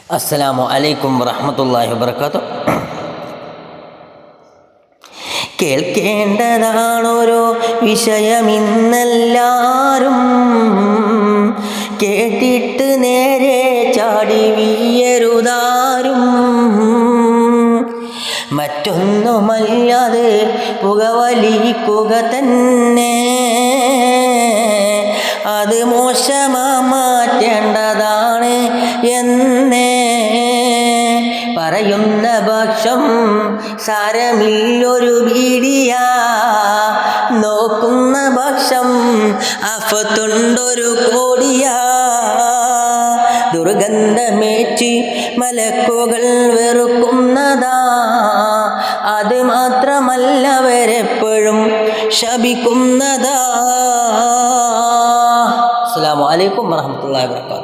അസ്സലാമു അലൈക്കും വറഹ്മത്തുള്ളാഹി വബറകാതുഹു. കേൾക്കേണ്ടതാണോരോ വിഷയമിന്നെല്ലാരും, കേട്ടിട്ട് നേരെ ചാടി വീയരുതാരും. മറ്റൊന്നുമല്ലാതെ പുകവലിക്കുക തന്നെ, അത് മോശമാ മാറ്റേണ്ടതാണ് എന്നേ. പറയുന്ന പക്ഷം സാരമില്ലൊരു ബീഡിയ, നോക്കുന്ന പക്ഷം അഫത്തുണ്ടൊരു കോടിയ. ദുർഗന്ധമേറ്റി മലക്കുകൾ വെറുക്കുന്നതാ, അത് മാത്രമല്ലവരെപ്പോഴും ശപിക്കുന്നതാ. അസ്സലാമു അലൈക്കും വറഹ്മത്തുള്ളാഹി വബറകാതുഹു.